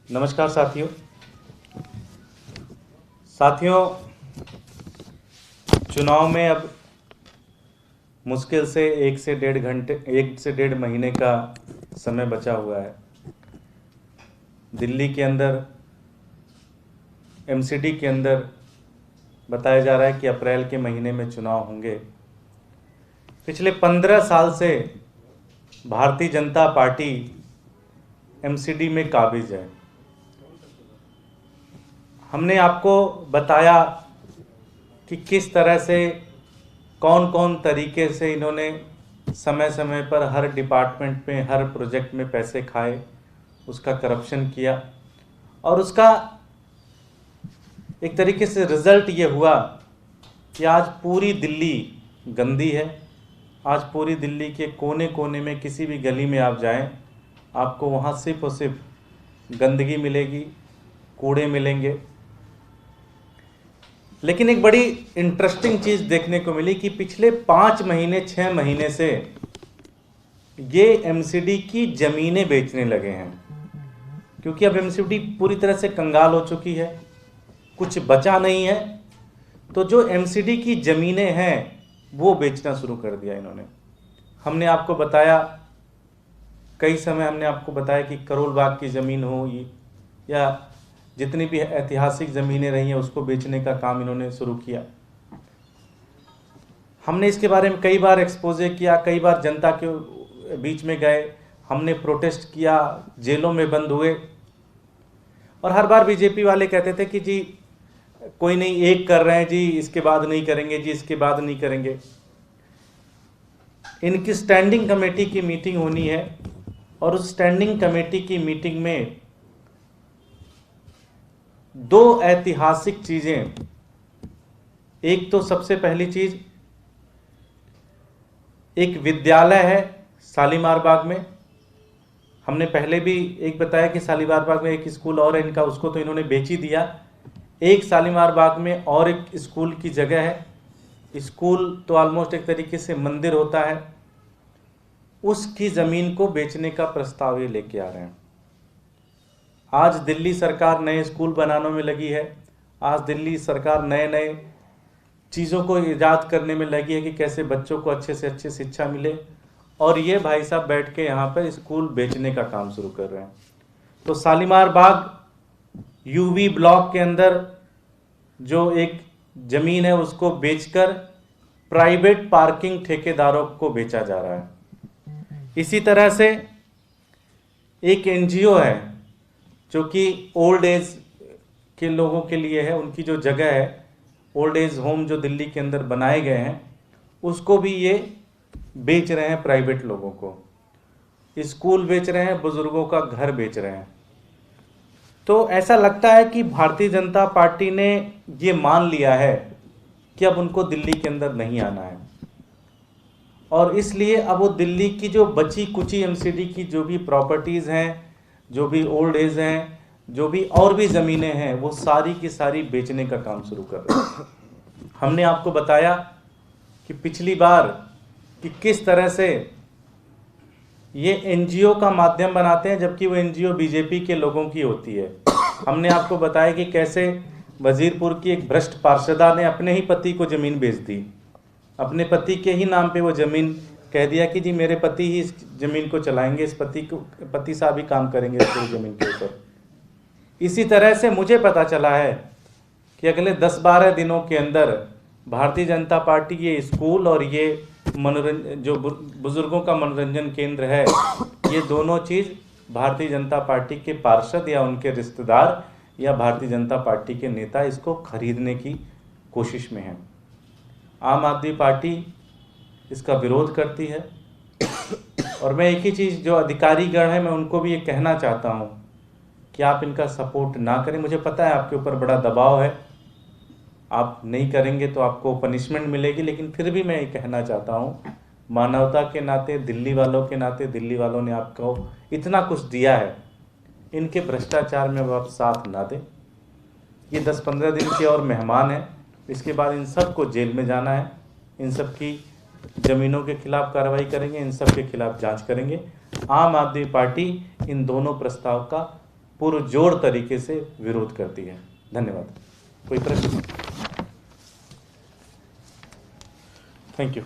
नमस्कार साथियों, चुनाव में अब मुश्किल से 1 से 1.5 महीने का समय बचा हुआ है। दिल्ली के अंदर एमसीडी के अंदर बताया जा रहा है कि अप्रैल के महीने में चुनाव होंगे। पिछले 15 साल से भारतीय जनता पार्टी एमसीडी में काबिज है। हमने आपको बताया कि किस तरह से कौन कौन तरीके से इन्होंने समय समय पर हर डिपार्टमेंट में, हर प्रोजेक्ट में पैसे खाए, उसका करप्शन किया और उसका एक तरीके से रिजल्ट ये हुआ कि आज पूरी दिल्ली गंदी है। आज पूरी दिल्ली के कोने कोने में किसी भी गली में आप जाएं, आपको वहाँ सिर्फ और सिर्फ गंदगी मिलेगी, कूड़े मिलेंगे। लेकिन एक बड़ी इंटरेस्टिंग चीज़ देखने को मिली कि पिछले 5 महीने 6 महीने से ये एमसीडी की ज़मीनें बेचने लगे हैं, क्योंकि अब एमसीडी पूरी तरह से कंगाल हो चुकी है, कुछ बचा नहीं है। तो जो एमसीडी की ज़मीनें हैं वो बेचना शुरू कर दिया इन्होंने। हमने आपको बताया, कई समय हमने आपको बताया कि करोल बाग की ज़मीन हो या जितनी भी ऐतिहासिक ज़मीनें रही हैं उसको बेचने का काम इन्होंने शुरू किया। हमने इसके बारे में कई बार एक्सपोजे किया, कई बार जनता के बीच में गए, हमने प्रोटेस्ट किया, जेलों में बंद हुए और हर बार बीजेपी वाले कहते थे कि जी कोई नहीं, एक कर रहे हैं जी, इसके बाद नहीं करेंगे जी, इसके बाद नहीं करेंगे। इनकी स्टैंडिंग कमेटी की मीटिंग होनी है और उस स्टैंडिंग कमेटी की मीटिंग में 2 ऐतिहासिक चीज़ें। एक तो सबसे पहली चीज़, एक विद्यालय है शालीमार बाग में। हमने पहले भी एक बताया कि शालीमार बाग में एक स्कूल और है इनका, उसको तो इन्होंने बेच ही दिया। एक शालीमार बाग में और एक स्कूल की जगह है। स्कूल तो ऑलमोस्ट एक तरीके से मंदिर होता है, उसकी ज़मीन को बेचने का प्रस्ताव ये लेके आ रहे हैं। आज दिल्ली सरकार नए स्कूल बनाने में लगी है। आज दिल्ली सरकार नए नए चीज़ों को ईजाद करने में लगी है कि कैसे बच्चों को अच्छे से अच्छी शिक्षा मिले, और ये भाई साहब बैठ के यहाँ पर स्कूल बेचने का काम शुरू कर रहे हैं। तो शालीमार बाग यूवी ब्लॉक के अंदर जो एक ज़मीन है उसको बेचकर प्राइवेट पार्किंग ठेकेदारों को बेचा जा रहा है। इसी तरह से एक एनजीओ है जो कि ओल्ड एज के लोगों के लिए है, उनकी जो जगह है, ओल्ड एज होम जो दिल्ली के अंदर बनाए गए हैं, उसको भी ये बेच रहे हैं प्राइवेट लोगों को। स्कूल बेच रहे हैं, बुजुर्गों का घर बेच रहे हैं। तो ऐसा लगता है कि भारतीय जनता पार्टी ने ये मान लिया है कि अब उनको दिल्ली के अंदर नहीं आना है, और इसलिए अब वो दिल्ली की जो बची कुची एमसीडी की जो भी प्रॉपर्टीज़ हैं, जो भी ओल्ड एज हैं, जो भी और भी ज़मीनें हैं, वो सारी की सारी बेचने का काम शुरू कर रहे हैं। हमने आपको बताया कि पिछली बार कि किस तरह से ये एनजीओ का माध्यम बनाते हैं, जबकि वो एनजीओ बीजेपी के लोगों की होती है। हमने आपको बताया कि कैसे वजीरपुर की एक भ्रष्ट पार्षदा ने अपने ही पति को ज़मीन बेच दी, अपने पति के ही नाम पे वो ज़मीन, कह दिया कि जी मेरे पति ही इस ज़मीन को चलाएंगे, इस पति साहब ही काम करेंगे इस पूरी ज़मीन के ऊपर। इसी तरह से मुझे पता चला है कि अगले 10-12 दिनों के अंदर भारतीय जनता पार्टी ये स्कूल और ये मनोरंजन, जो बुजुर्गों का मनोरंजन केंद्र है, ये दोनों चीज़ भारतीय जनता पार्टी के पार्षद या उनके रिश्तेदार या भारतीय जनता पार्टी के नेता इसको खरीदने की कोशिश में हैं। आम आदमी पार्टी इसका विरोध करती है, और मैं एक ही चीज़, जो अधिकारीगण है, मैं उनको भी ये कहना चाहता हूँ कि आप इनका सपोर्ट ना करें। मुझे पता है आपके ऊपर बड़ा दबाव है, आप नहीं करेंगे तो आपको पनिशमेंट मिलेगी, लेकिन फिर भी मैं ये कहना चाहता हूँ, मानवता के नाते, दिल्ली वालों के नाते, दिल्ली वालों ने आपको इतना कुछ दिया है, इनके भ्रष्टाचार में अब आप साथ ना दें। ये 10-15 दिन के और मेहमान हैं, इसके बाद इन सब को जेल में जाना है। इन सब की ज़मीनों के खिलाफ कार्रवाई करेंगे, इन सब के खिलाफ जांच करेंगे। आम आदमी पार्टी इन दोनों प्रस्ताव का पुरजोर तरीके से विरोध करती है। धन्यवाद। कोई प्रश्न? Thank you.